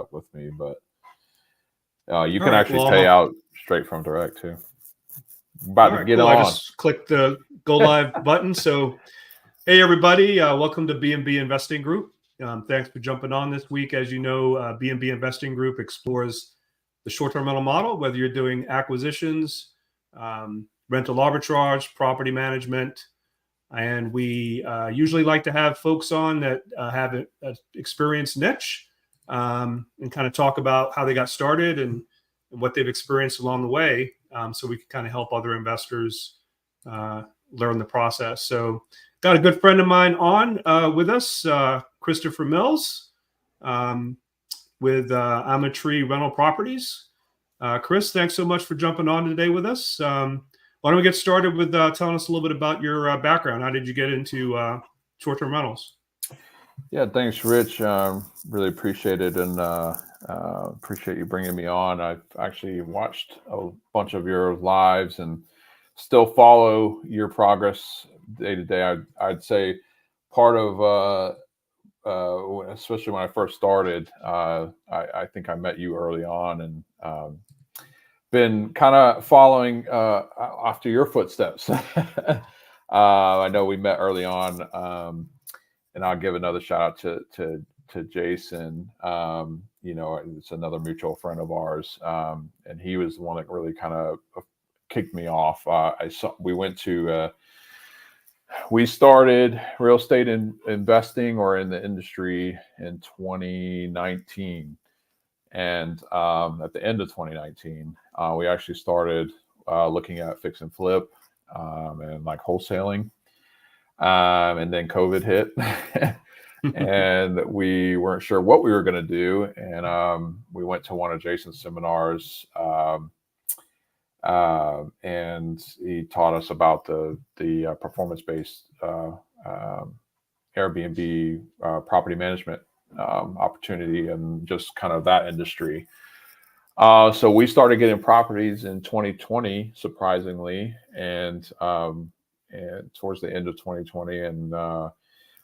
up with me, but you All can right, actually well, pay out straight from direct too. About all to right, get cool. I on. just clicked the go live button. So, hey, everybody, welcome to B&B Investing Group. Thanks for jumping on this week. As you know, B&B Investing Group explores the short-term rental model, whether you're doing acquisitions, rental arbitrage, property management. And we usually like to have folks on that have an experienced niche and kind of talk about how they got started and what they've experienced along the way, so we can kind of help other investors learn the process. So got a good friend of mine on with us, Christopher Mills, with Imatree Rental Properties. Chris, thanks so much for jumping on today with us. Why don't we get started with telling us a little bit about your background? How did you get into short-term rentals? Yeah, thanks, Rich. Really appreciate it, and appreciate you bringing me on. I've actually watched a bunch of your lives and still follow your progress day to day. I'd say part of, especially when I first started, I think I met you early on, and been kind of following after your footsteps. I know we met early on, and I'll give another shout out to Jason. It's another mutual friend of ours, and he was the one that really kind of kicked me off. We started real estate investing or in the industry in 2019. And at the end of 2019, we actually started looking at fix and flip and like wholesaling. And then COVID hit and we weren't sure what we were going to do. And we went to one of Jason's seminars, and he taught us about the performance-based Airbnb property management opportunity and just kind of that industry. So we started getting properties in 2020, surprisingly, and towards the end of 2020, and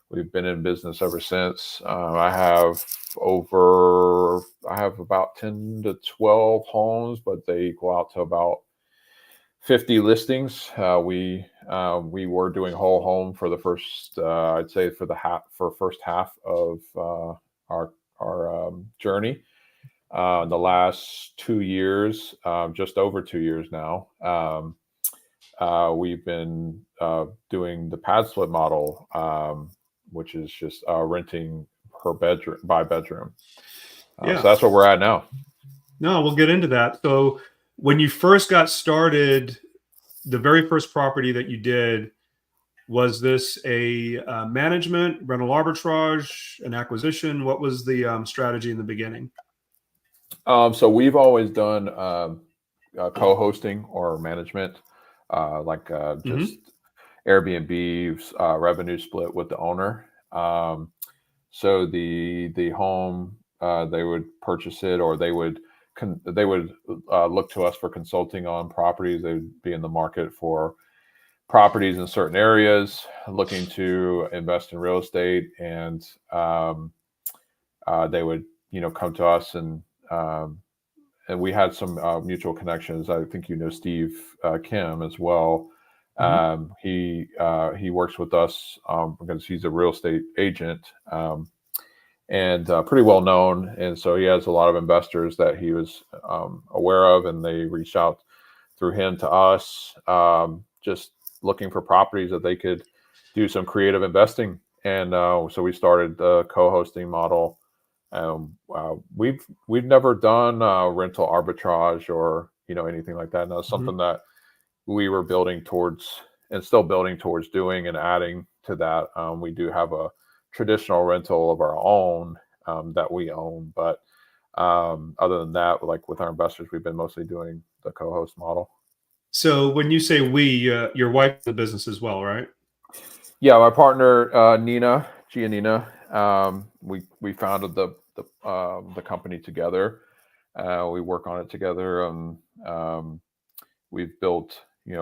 we've been in business ever since. I have about 10 to 12 homes, but they equal out to about 50 listings. We were doing whole home for the first, I'd say for first half of our journey. The last 2 years, just over 2 years now, we've been doing the pad split model, which is just renting per bedroom by bedroom. So that's where we're at now. No, we'll get into that. So when you first got started, the very first property that you did, was this a management, rental arbitrage, an acquisition? What was the strategy in the beginning? So we've always done co-hosting or management, just Airbnb's revenue split with the owner. So the home, they would purchase it, or they would look to us for consulting on properties. They would be in the market for properties in certain areas, looking to invest in real estate, and they would come to us, and we had some mutual connections. I think Steve Kim as well. He works with us because he's a real estate agent, and pretty well known. And so he has a lot of investors that he was aware of, and they reached out through him to us, just looking for properties that they could do some creative investing. And so we started the co-hosting model. We've never done rental arbitrage or anything like that. And that's something that we were building towards and still building towards doing and adding to that. We do have a traditional rental of our own that we own, but other than that, like with our investors, we've been mostly doing the co-host model. So when you say we, your wife's in the business as well, right? Yeah, my partner Gianina, we founded the company together. We work on it together, and we've built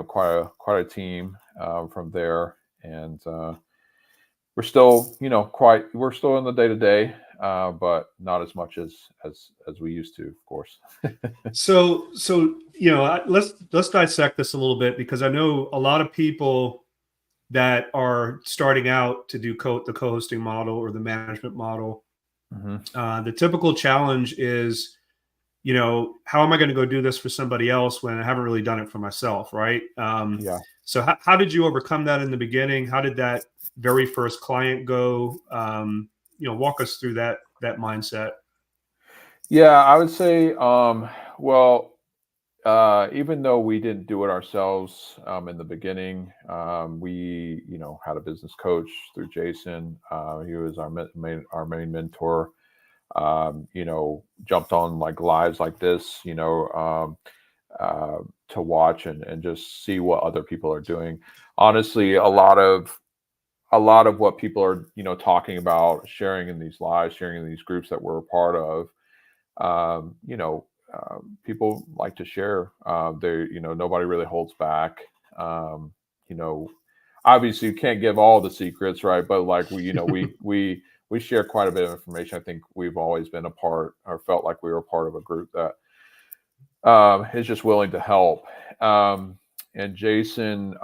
quite a team from there, and we're still we're still in the day to day. but not as much as we used to, of course. So let's dissect this a little bit, because I know a lot of people that are starting out to do the co-hosting model or the management model. Mm-hmm. The typical challenge is, how am I going to go do this for somebody else when I haven't really done it for myself, right? Yeah. So how did you overcome that in the beginning? How did that very first client go? Walk us through that mindset. Yeah, I would say, well, even though we didn't do it ourselves in the beginning, we, had a business coach through Jason. He was our main mentor. Jumped on like lives like this, to watch and just see what other people are doing. Honestly, a lot of what people are, talking about, sharing in these lives, sharing in these groups that we're a part of, people like to share. Nobody really holds back. You know, Obviously you can't give all the secrets, right? But like we share quite a bit of information. I think we've always been a part, or felt like we were a part of a group that is just willing to help. And Jason,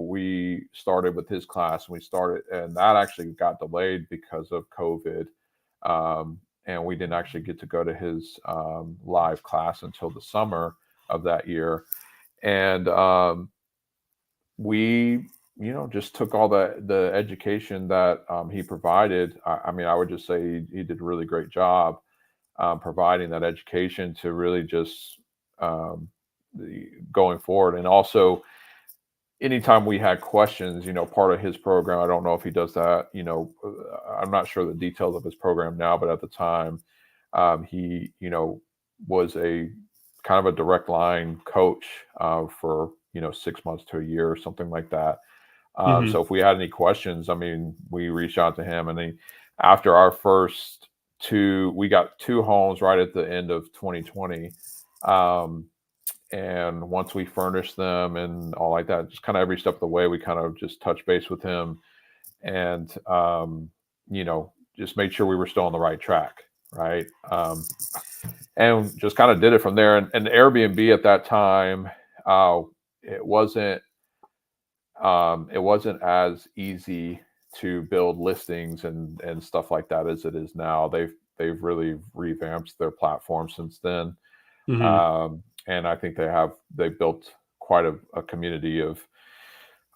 we started with his class, and that actually got delayed because of COVID. And we didn't actually get to go to his live class until the summer of that year. And we, just took all the education that he provided. I mean, I would just say he did a really great job providing that education to really just going forward. And also, anytime we had questions, part of his program, I don't know if he does that, I'm not sure the details of his program now, but at the time, he, was a kind of a direct line coach for, 6 months to a year or something like that. So if we had any questions, I mean, we reached out to him, and after our first we got 2 homes right at the end of 2020. And once we furnished them and all like that, just kind of every step of the way, we kind of just touched base with him and, just made sure we were still on the right track. Right. And just kind of did it from there. And Airbnb at that time, it wasn't as easy to build listings and stuff like that as it is now. They've really revamped their platform since then. And I think they built quite a community of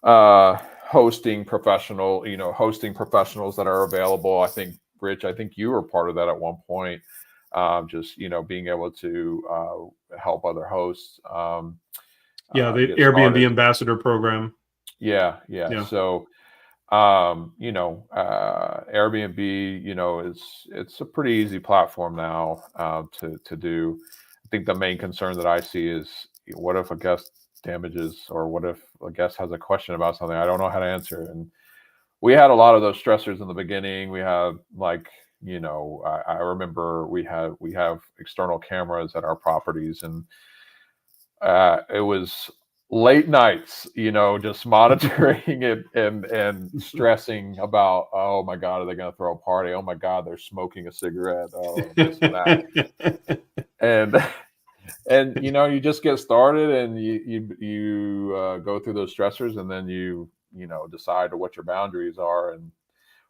hosting professionals that are available. I think, Rich, you were part of that at one point. Just being able to help other hosts. The Airbnb started. ambassador program. Yeah. So Airbnb, it's a pretty easy platform now to do. I think the main concern that I see is, what if a guest damages, or what if a guest has a question about something I don't know how to answer? And we had a lot of those stressors in the beginning. We had I remember we have external cameras at our properties, and it was late nights, just monitoring it and stressing about, oh my God, are they going to throw a party? Oh my God, they're smoking a cigarette. Oh, this and that. And you just get started, and you go through those stressors, and then you decide what your boundaries are. And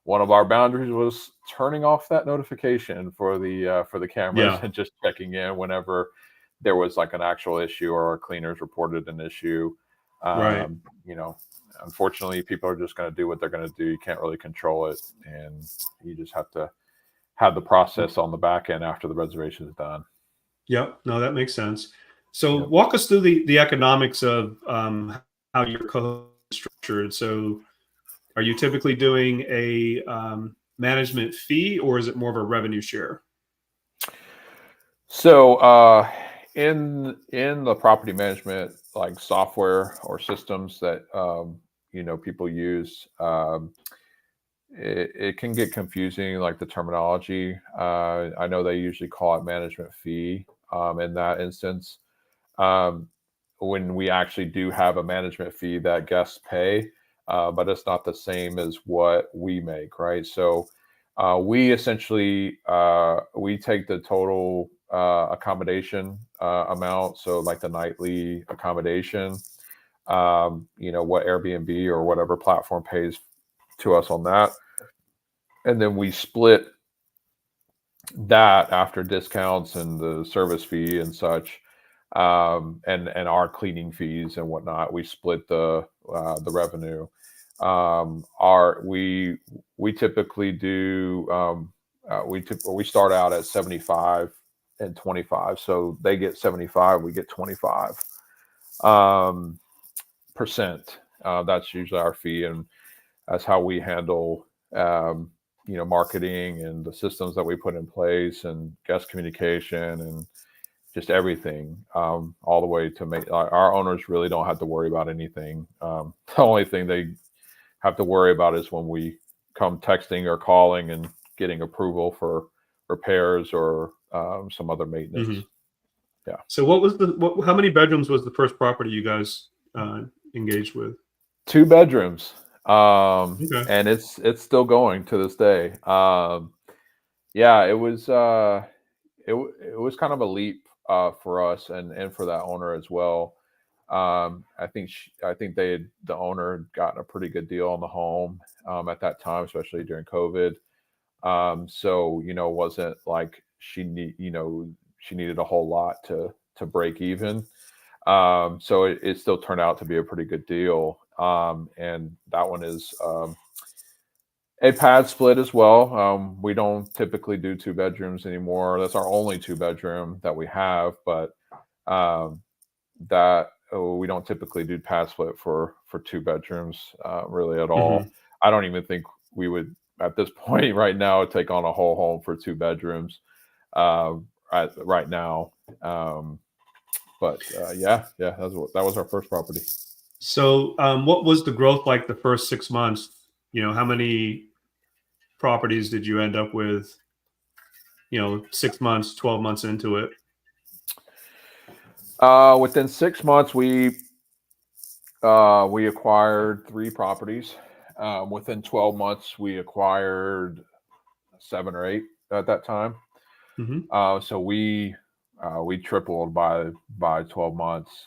one of our boundaries was turning off that notification for the cameras, and just checking in whenever there was like an actual issue or our cleaners reported an issue. Right. Unfortunately, people are just going to do what they're going to do. You can't really control it, and you just have to have the process on the back end after the reservation is done. Yep. No, that makes sense. So walk us through the economics of how your co-host is structured. So are you typically doing a management fee, or is it more of a revenue share? So in the property management like software or systems that people use, it can get confusing, like the terminology. I know they usually call it management fee in that instance. When we actually do have a management fee that guests pay, but it's not the same as what we make, right? So We essentially we take the total accommodation amount, so like the nightly accommodation, what Airbnb or whatever platform pays to us on that, and then we split that after discounts and the service fee and such, and our cleaning fees and whatnot. We split the revenue. Our we typically do we start out at 75 and 25, so they get 75, we get 25 percent. That's usually our fee, and that's how we handle marketing and the systems that we put in place and guest communication and just everything, all the way to make our owners really don't have to worry about anything. The only thing they have to worry about is when we come texting or calling and getting approval for repairs or some other maintenance. Mm-hmm. Yeah. So how many bedrooms was the first property you guys engaged with? 2 bedrooms. Okay. And it's still going to this day. Yeah, it was kind of a leap for us and for that owner as well. I think the owner had gotten a pretty good deal on the home at that time, especially during COVID. So it wasn't like she needed a whole lot to break even. So it still turned out to be a pretty good deal. And that one is a pad split as well. We don't typically do 2 bedrooms anymore. That's our only 2 bedroom that we have, but we don't typically do pad split for 2 bedrooms really at all. Mm-hmm. I don't even think we would at this point right now take on a whole home for 2 bedrooms right now. But yeah, that was our first property. So what was the growth like the first 6 months? How many properties did you end up with, 6 months, 12 months into it? Within 6 months, we acquired 3 properties. Within 12 months, we acquired 7 or 8 at that time. Mm-hmm. So we tripled by 12 months.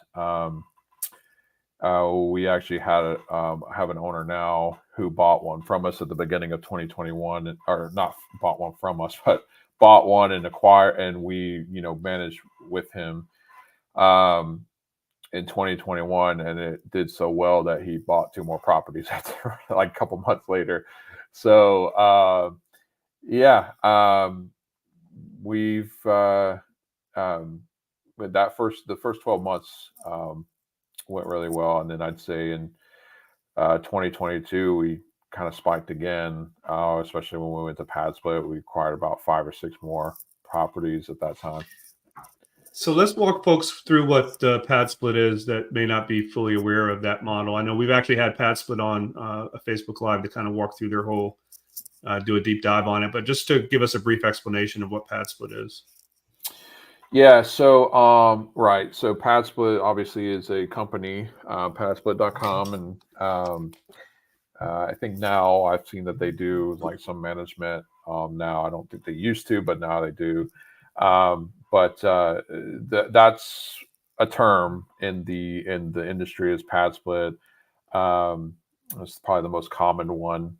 We actually have an owner now who bought one from us at the beginning of 2021, or not bought one from us, but bought one and acquired, and we managed with him in 2021, and it did so well that he bought 2 more properties after like a couple months later. So we've with the first 12 months went really well, and then I'd say in 2022 we kind of spiked again, especially when we went to pad split. We acquired about 5 or 6 more properties at that time. So let's walk folks through what pad split is that may not be fully aware of that model. I know we've actually had pad split on a Facebook Live to kind of walk through their whole, do a deep dive on it, but just to give us a brief explanation of what pad split is. Yeah, so right. So pad split obviously is a company, padsplit.com, and I think now I've seen that they do like some management now. I don't think they used to, but now they do. But that's a term in the industry is pad split. It's probably the most common one.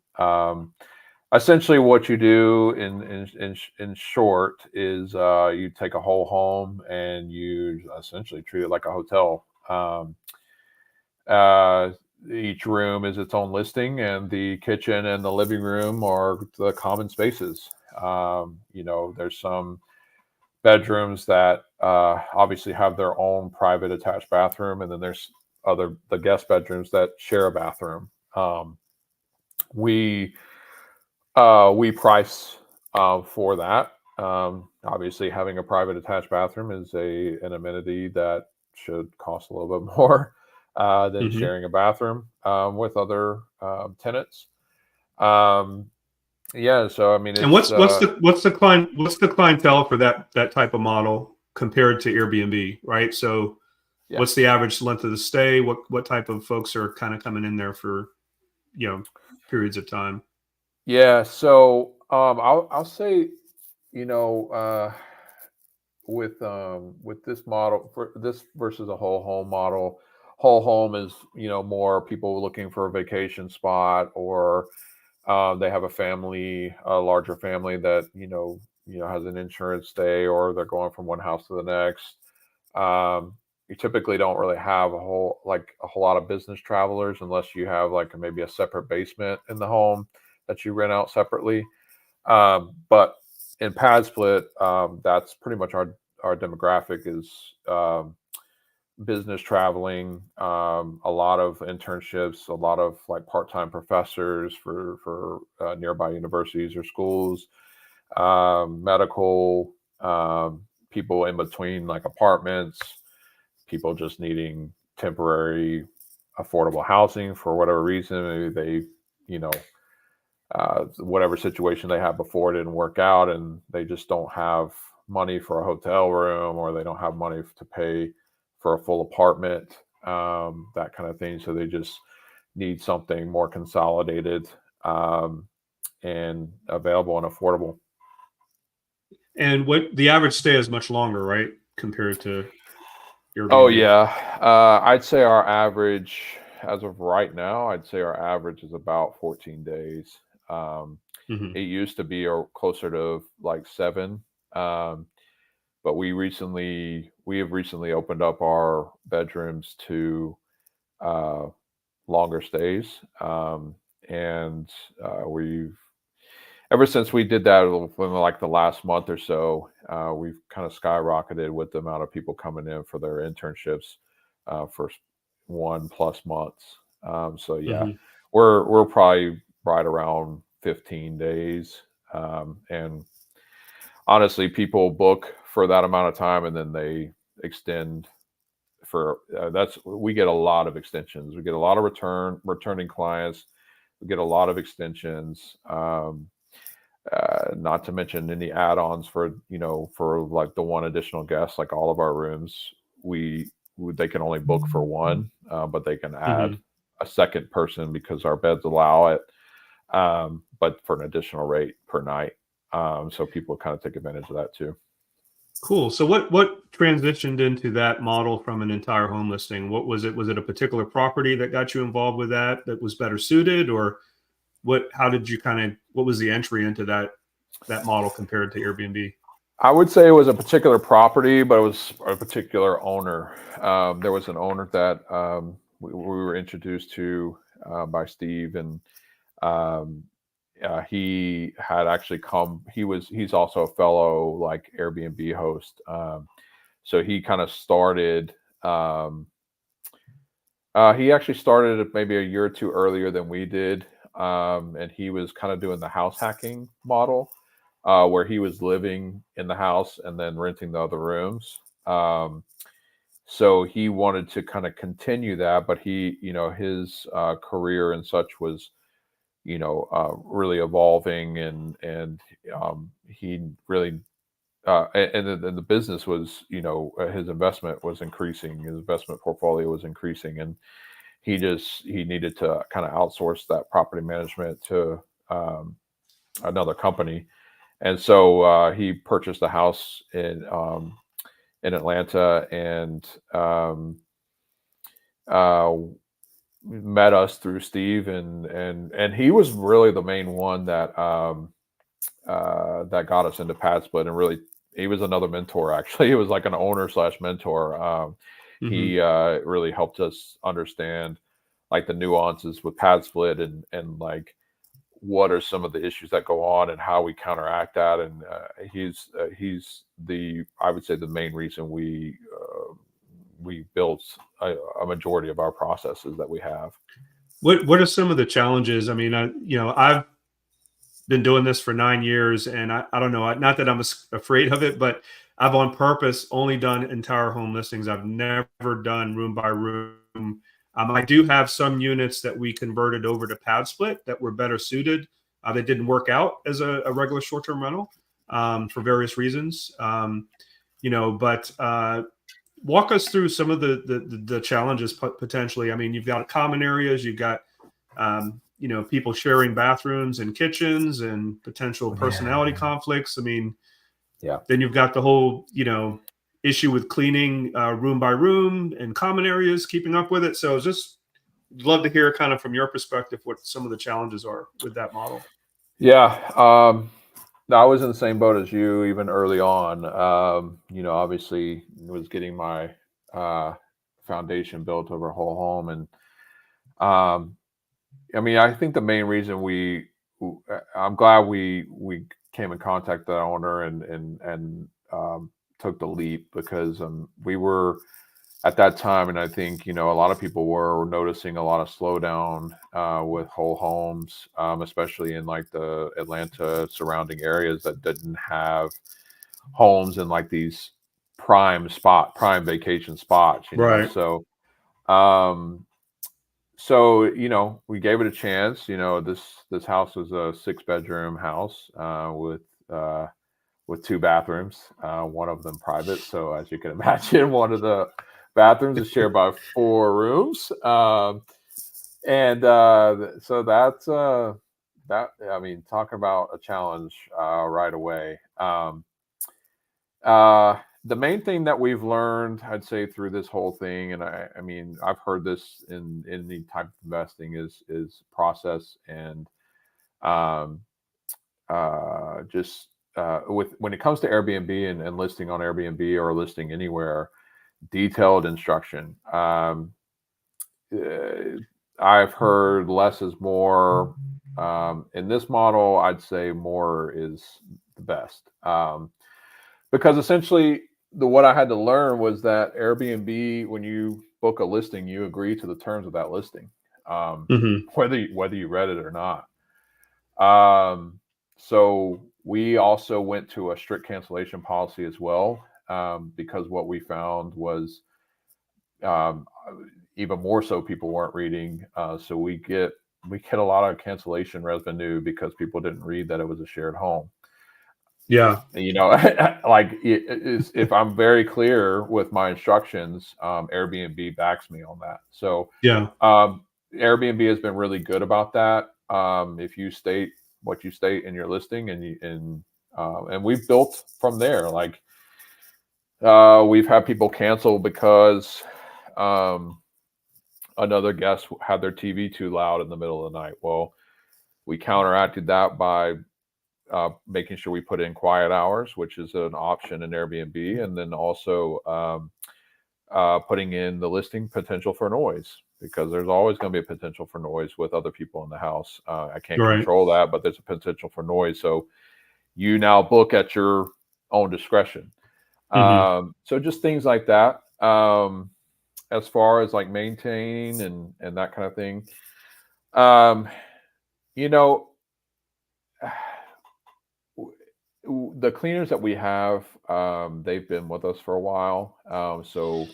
Essentially, what you do in short is you take a whole home and you essentially treat it like a hotel. Each room is its own listing, and the kitchen and the living room are the common spaces. There's some bedrooms that obviously have their own private attached bathroom, and then there's the guest bedrooms that share a bathroom. We price for that. Obviously, having a private attached bathroom is an amenity that should cost a little bit more than Mm-hmm. sharing a bathroom with other tenants. Yeah, so I mean, And what's the clientele for that type of model compared to Airbnb, right? So, yeah. What's the average length of the stay? What type of folks are kind of coming in there for periods of time? Yeah, so I'll say, with this model for this versus a whole home model, whole home is more people looking for a vacation spot, or they have a larger family that has an insurance stay, or they're going from one house to the next. You typically don't really have a whole lot of business travelers unless you have like maybe a separate basement in the home that you rent out separately. But in pad split, that's pretty much our demographic is business traveling, a lot of internships, a lot of like part-time professors for nearby universities or schools, medical, people in between like apartments, people just needing temporary affordable housing for whatever reason. Maybe they, whatever situation they had before didn't work out, and they just don't have money for a hotel room, or they don't have money to pay for a full apartment, that kind of thing. So they just need something more consolidated, and available and affordable. And what the average stay is much longer, right, compared to Airbnb? Oh yeah, I'd say our average, as of right now, I'd say our average is about 14 days. It used to be closer to like 7, but we have recently opened up our bedrooms to longer stays, and we've ever since we did that within like the last month or so, we've kind of skyrocketed with the amount of people coming in for their internships for 1+ months. So yeah, we're probably right around 15 days. And honestly, people book for that amount of time and then they extend for we get a lot of extensions. We get a lot of returning clients. We get a lot of extensions. Not to mention any add-ons for like the one additional guest. Like all of our rooms, they can only book for one, but they can add a second person because our beds allow it, but for an additional rate per night. So people kind of take advantage of that too. Cool. So what transitioned into that model from an entire home listing? What was it? Was it a particular property that got you involved with that was better suited, or how did you what was the entry into that model compared to Airbnb? I would say it was a particular property, but it was a particular owner. There was an owner that we were introduced to by Steve, and he had actually come. He's also a fellow like Airbnb host. So he kind of started. He actually started maybe a year or two earlier than we did, and he was kind of doing the house hacking model, where he was living in the house and then renting the other rooms. So he wanted to kind of continue that, but his career and such was, really evolving, and he really, and the business was, his investment was increasing, his investment portfolio was increasing, and he needed to kind of outsource that property management to another company. And so he purchased a house in Atlanta, and met us through Steve, and he was really the main one that that got us into pad split, and really he was another mentor. Actually, he was like an owner / mentor. He really helped us understand like the nuances with pad split, and like what are some of the issues that go on and how we counteract that. And he's I would say the main reason we built a majority of our processes that we have. What are some of the challenges? I mean, I've been doing this for 9 years, and I don't know, not that I'm afraid of it, but I've on purpose only done entire home listings. I've never done room by room. I do have some units that we converted over to pad split that were better suited. That didn't work out as a regular short-term rental for various reasons. But walk us through some of the challenges potentially. I mean, you've got common areas, you've got people sharing bathrooms and kitchens and potential personality conflicts. I mean, then you've got the whole, issue with cleaning room by room and common areas, keeping up with it. So just love to hear kind of from your perspective what some of the challenges are with that model. Yeah. I was in the same boat as you, even early on. Obviously was getting my foundation built over a whole home. And I think the main reason I'm glad we came in contact with that owner and took the leap, because we were at that time, and I think a lot of people were noticing a lot of slowdown with whole homes, especially in like the Atlanta surrounding areas that didn't have homes in like these prime vacation spots. Right. So we gave it a chance. This house was a 6-bedroom house with 2 bathrooms, one of them private. So as you can imagine, one of the bathrooms is shared by 4 rooms. So that's talk about a challenge right away. The main thing that we've learned, I'd say, through this whole thing, and I've heard this in any type of investing, is process and when it comes to Airbnb and listing on Airbnb or listing anywhere, detailed instruction. I've heard less is more. In this model, I'd say more is the best, because essentially what I had to learn was that Airbnb, when you book a listing, you agree to the terms of that listing, whether you read it or not. So we also went to a strict cancellation policy as well, because what we found was even more so people weren't reading. So we get a lot of cancellation revenue because people didn't read that it was a shared home. Yeah. If I'm very clear with my instructions, Airbnb backs me on that. So yeah, Airbnb has been really good about that. If you state what you state in your listing, and we've built from there. We've had people cancel because another guest had their TV too loud in the middle of the night. Well, we counteracted that by making sure we put in quiet hours, which is an option in Airbnb, and then also putting in the listing potential for noise, because there's always going to be a potential for noise with other people in the house. I can't control that, but there's a potential for noise. So you now book at your own discretion. So just things like that. As far as like maintaining and that kind of thing, the cleaners that we have, they've been with us for a while. So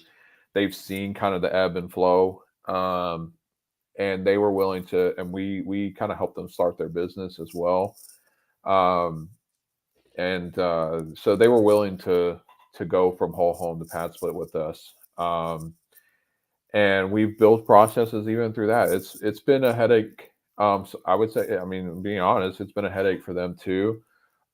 they've seen kind of the ebb and flow, and they were willing to, and we kind of helped them start their business as well. So they were willing to go from whole home to pad split with us. And we've built processes even through that. It's been a headache. So I would say, being honest, it's been a headache for them too.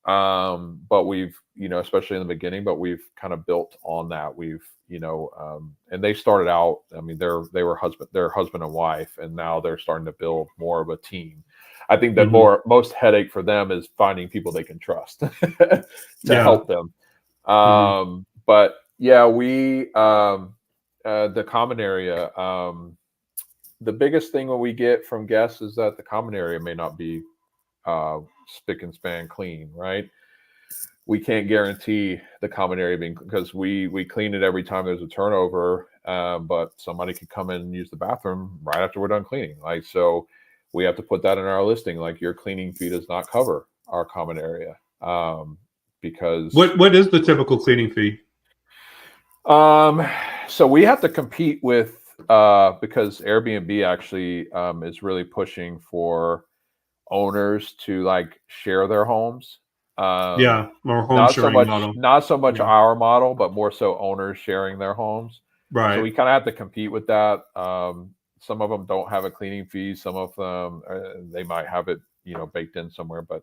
But we've, especially in the beginning, but we've kind of built on that. We've, and they started out, they're husband and wife, and now they're starting to build more of a team. I think that most headache for them is finding people they can trust to help them. But yeah, the common area, the biggest thing when we get from guests is that the common area may not be spick and span clean, right? We can't guarantee the common area being, because we clean it every time there's a turnover, but somebody could come in and use the bathroom right after we're done cleaning. So we have to put that in our listing, like your cleaning fee does not cover our common area, because what is the typical cleaning fee? So we have to compete with because Airbnb actually is really pushing for owners to share their homes. More home not sharing so much model. Not so much our model, but more so owners sharing their homes. Right. So we kind of have to compete with that. some of them don't have a cleaning fee. Some of them they might have it, baked in somewhere, but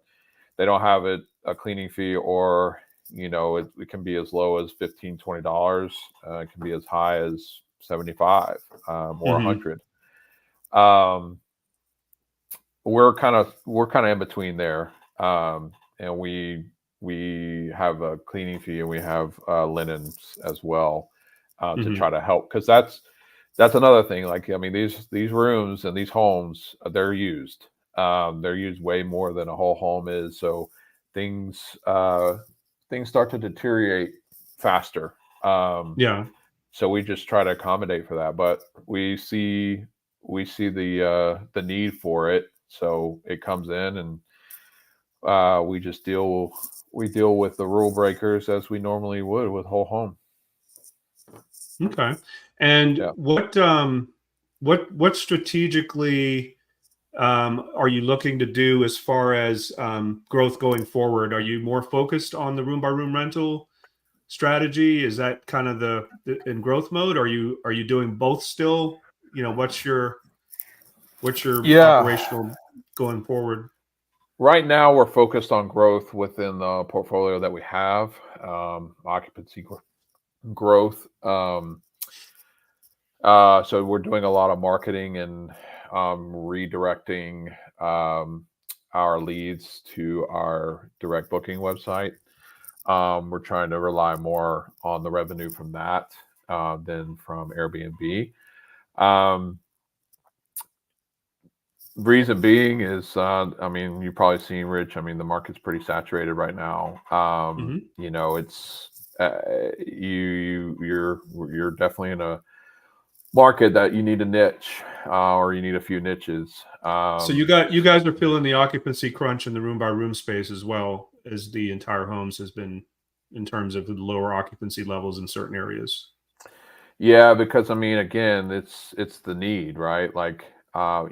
they don't have a cleaning fee, or it can be as low as $15-$20. It can be as high as 75 or 100. We're kind of in between there, and we have a cleaning fee, and we have linens as well to try to help, because that's another thing. Like, I mean, these rooms and these homes, they're used way more than a whole home is, so things start to deteriorate faster. So we just try to accommodate for that, but we see the need for it, so it comes in, and we deal with the rule breakers as we normally would with whole home. Okay. And what strategically are you looking to do as far as growth going forward? Are you more focused on the room by room rental strategy? Is that kind of the in growth mode? Are you doing both still? What's your operational going forward? Right now, we're focused on growth within the portfolio that we have, occupancy growth. So we're doing a lot of marketing and redirecting our leads to our direct booking website. We're trying to rely more on the revenue from that than from Airbnb. Reason being is, I mean, you've probably seen, Rich. I mean, the market's pretty saturated right now. It's you're definitely in a market that you need a niche, or you need a few niches. So you guys are feeling the occupancy crunch in the room by room space as well as the entire homes has been, in terms of the lower occupancy levels in certain areas. Yeah, because I mean, again, it's the need, right? Like, I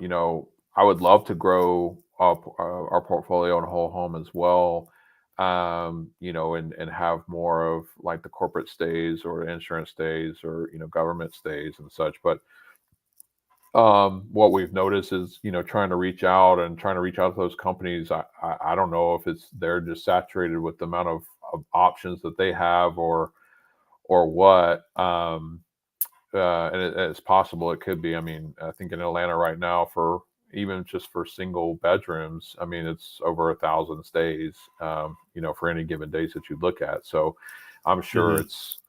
would love to grow up our portfolio and whole home as well, and have more of like the corporate stays or insurance stays, or government stays and such. But what we've noticed is, trying to reach out to those companies. I don't know if they're just saturated with the amount of options that they have, or what. And it's possible it could be. I mean, I think in Atlanta right now, for even just for single bedrooms, I mean, it's over 1,000 stays, for any given days that you look at. So I'm sure it's,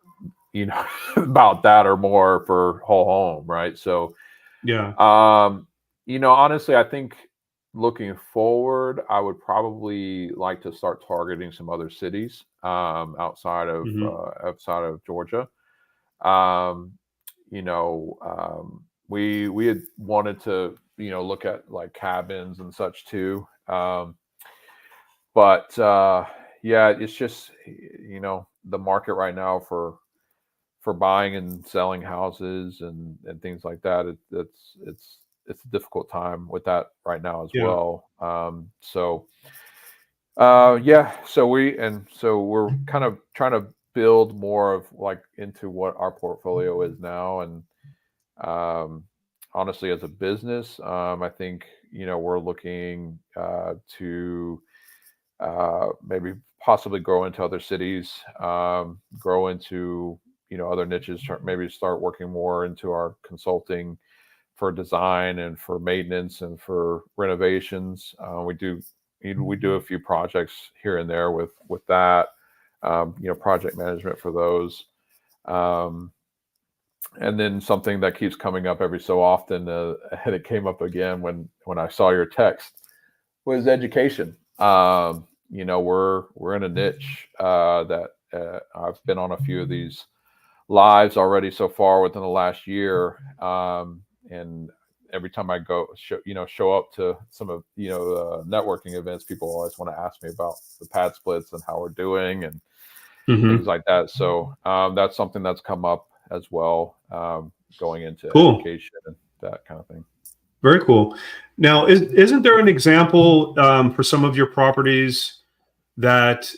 about that or more for whole home, right? So, honestly, I think looking forward, I would probably like to start targeting some other cities outside of Georgia. We had wanted to, look at like cabins and such too. But it's just, the market right now for buying and selling houses and things like that. It's a difficult time with that right now as well. So we're kind of trying to build more of like into what our portfolio is now. And honestly, as a business, I think, we're looking to maybe possibly grow into other cities, grow into, other niches, maybe start working more into our consulting for design and for maintenance and for renovations. We do a few projects here and there with that, project management for those. And then something that keeps coming up every so often, and it came up again when I saw your text, was education. We're in a niche that I've been on a few of these lives already so far within the last year, and every time I show up to some of networking events, people always want to ask me about the pad splits and how we're doing and things like that. So that's something that's come up as well, going into education and that kind of thing. Very cool. Now, isn't there an example for some of your properties that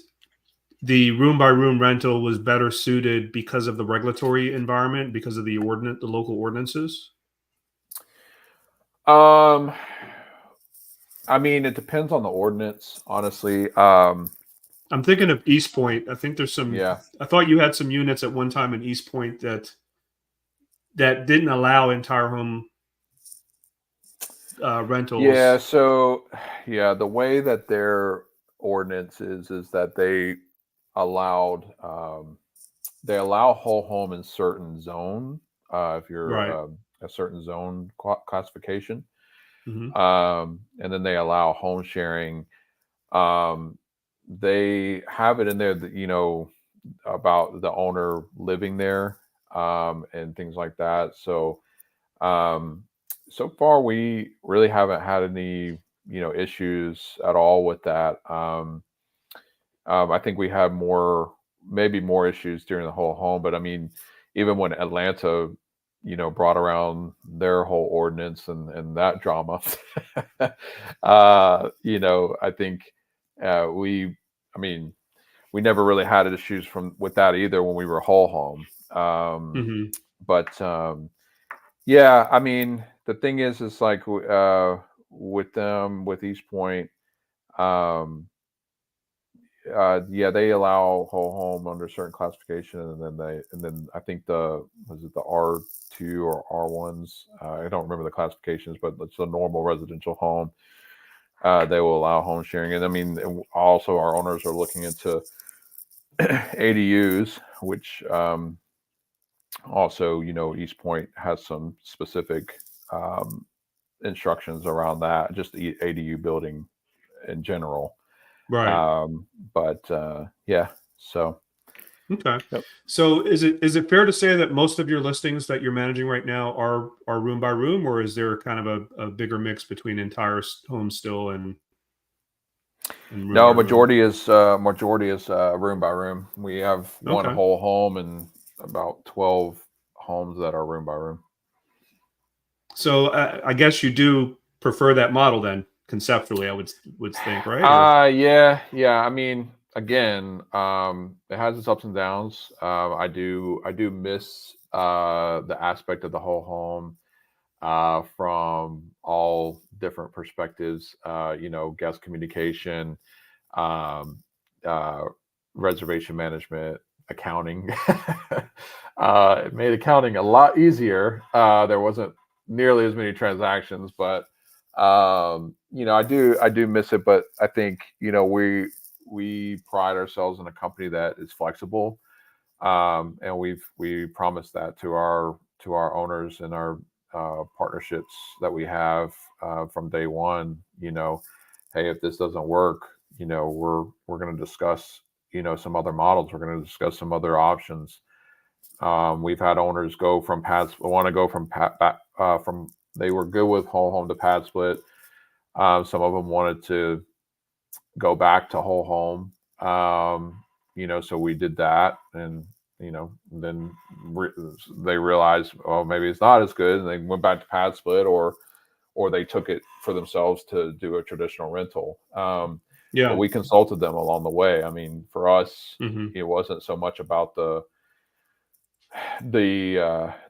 the room by room rental was better suited because of the regulatory environment, because of the local ordinances? Um, I mean, it depends on the ordinance, honestly. I'm thinking of East Point. I think there's some. Yeah. I thought you had some units at one time in East Point that didn't allow entire home Yeah. rentals. So, yeah, the way that their ordinance is that allowed, they allow whole home in certain zone, if you're Right. a certain zone classification. Hmm. And then they allow home sharing. Um, they have it in there that, about the owner living there, and things like that. So, um, so far we really haven't had any, issues at all with that. I think we had maybe more issues during the whole home, but I mean, even when Atlanta, brought around their whole ordinance and that drama, I think, I mean, we never really had issues with that either when we were whole home. Hmm. But yeah, I mean, the thing is like, with East Point, um, yeah, they allow whole home under certain classification, and then I think was it the R2 or R1s? I don't remember the classifications, but it's a normal residential home. They will allow home sharing, and I mean, also our owners are looking into ADUs, which, also, East Point has some specific, um, instructions around that, just the ADU building in general. Right. But yeah, so Okay. yep. So is it fair to say that most of your listings that you're managing right now are room by room, or is there kind of a bigger mix between entire home still and room by No, room? majority is room by room. We have one Okay. whole home and about 12 homes that are room by room. So I guess you do prefer that model then, conceptually. I would think, right? Or Yeah. I mean, again, it has its ups and downs. I do miss the aspect of the whole home, from all different perspectives. Guest communication, um, uh, reservation management, accounting. It made accounting a lot easier. There wasn't nearly as many transactions, but, I do miss it. But I think, we pride ourselves in a company that is flexible, and we promised that to our owners and our, partnerships that we have, from day one. Hey, if this doesn't work, we're going to discuss, some other models. We're going to discuss some other options. We've had owners go from want to go from from they were good with whole home to pad split. Some of them wanted to go back to whole home. So we did that, and then they realized, oh, maybe it's not as good, and they went back to pad split, or they took it for themselves to do a traditional rental. But yeah. we consulted them along the way. I mean, for us, Hmm. it wasn't so much about the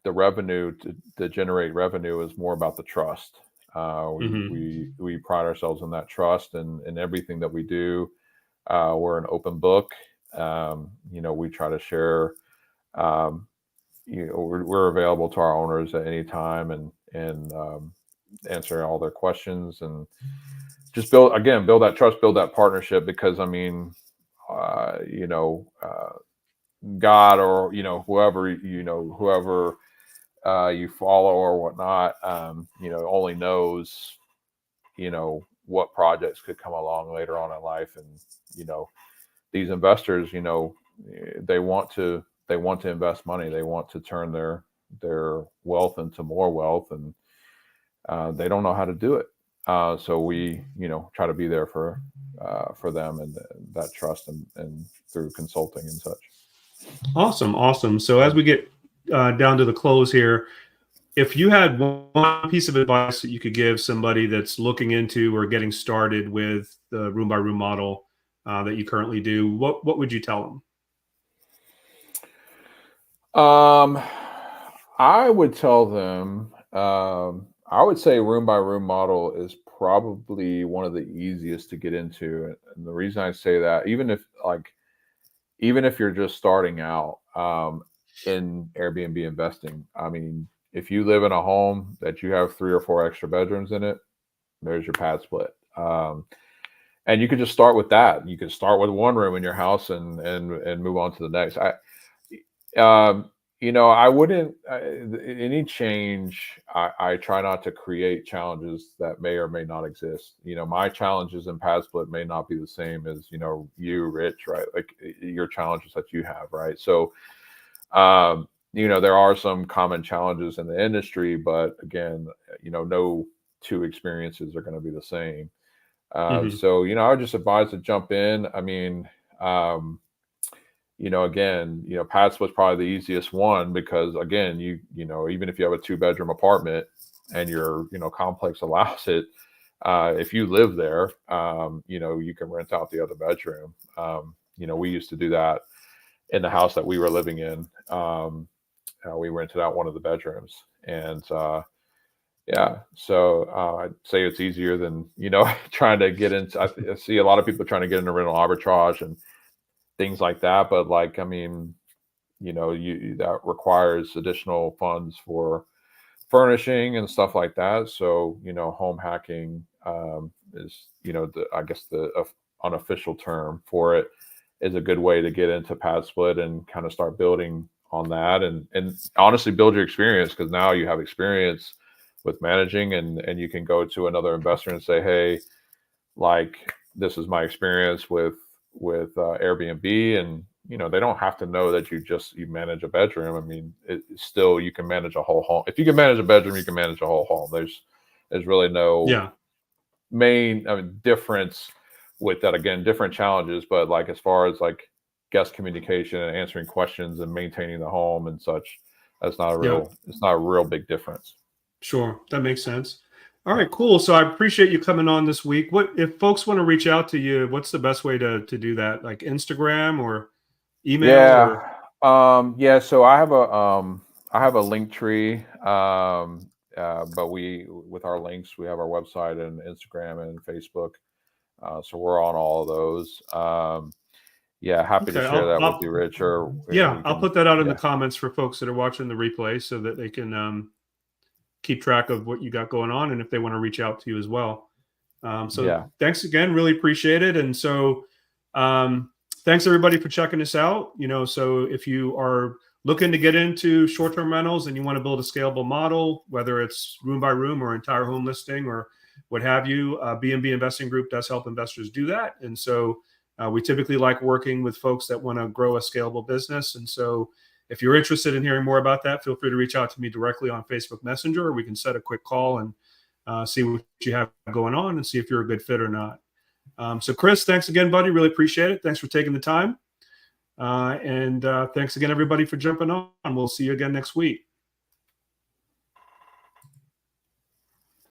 revenue to generate revenue, is more about the trust. We Hmm. we we pride ourselves in that trust, and everything that we do. We're an open book. We try to share. Um, we're available to our owners at any time, and answer all their questions, and just build that trust, build that partnership. Because I mean, God, or whoever you follow or whatnot, only knows, what projects could come along later on in life. And you know these investors, they want to invest money. They want to turn their wealth into more wealth, and they don't know how to do it. So we, try to be there for them, and that trust, and through consulting and such. Awesome, awesome. So as we get down to the close here, if you had one piece of advice that you could give somebody that's looking into or getting started with the room by room model that you currently do, what would you tell them? Um, I would tell them. I would say room by room model is probably one of the easiest to get into. And the reason I say that, even if you're just starting out in Airbnb investing, I mean, if you live in a home that you have 3 or 4 extra bedrooms in it, there's your pad split. And you could just start with that. You could start with one room in your house and move on to the next. I wouldn't any change. I try not to create challenges that may or may not exist. My challenges in pad split may not be the same as you, Rich, right? Like your challenges that you have, right? So, there are some common challenges in the industry, but again, no two experiences are going to be the same. So, I would just advise to jump in. I mean, again, pad split's probably the easiest one because again, even if you have a 2-bedroom apartment and your, complex allows it, if you live there, you can rent out the other bedroom. We used to do that in the house that we were living in. We rented out one of the bedrooms and, yeah. So I'd say it's easier than, trying to get into, I see a lot of people trying to get into rental arbitrage and things like that. But I mean, that requires additional funds for furnishing and stuff like that. So, home hacking is, I guess the unofficial term for it is a good way to get into pad split and kind of start building on that and honestly build your experience because now you have experience with managing and you can go to another investor and say, hey, this is my experience with Airbnb, and they don't have to know that you manage a bedroom. I mean, still you can manage a whole home. If you can manage a bedroom, you can manage a whole home. There's really no main difference with that. Again, different challenges, but as far as guest communication and answering questions and maintaining the home and such, it's not a real big difference. Sure. That makes sense. All right, cool. So I appreciate you coming on this week. What if folks want to reach out to you? What's the best way to do that? Like Instagram or email? Yeah. So I have a link tree. But with our links, we have our website and Instagram and Facebook. So we're on all of those. Happy to share that with you, Rich. I'll put that out in the comments for folks that are watching the replay so that they can keep track of what you got going on and if they want to reach out to you as well. Thanks again. Really appreciate it. And so thanks everybody for checking us out. So if you are looking to get into short-term rentals and you want to build a scalable model, whether it's room by room or entire home listing or what have you, B&B Investing Group does help investors do that. And so we typically like working with folks that want to grow a scalable business. And so if you're interested in hearing more about that, feel free to reach out to me directly on Facebook Messenger, or we can set a quick call and see what you have going on and see if you're a good fit or not. So Chris, thanks again, buddy. Really appreciate it. Thanks for taking the time. And thanks again, everybody, for jumping on. We'll see you again next week.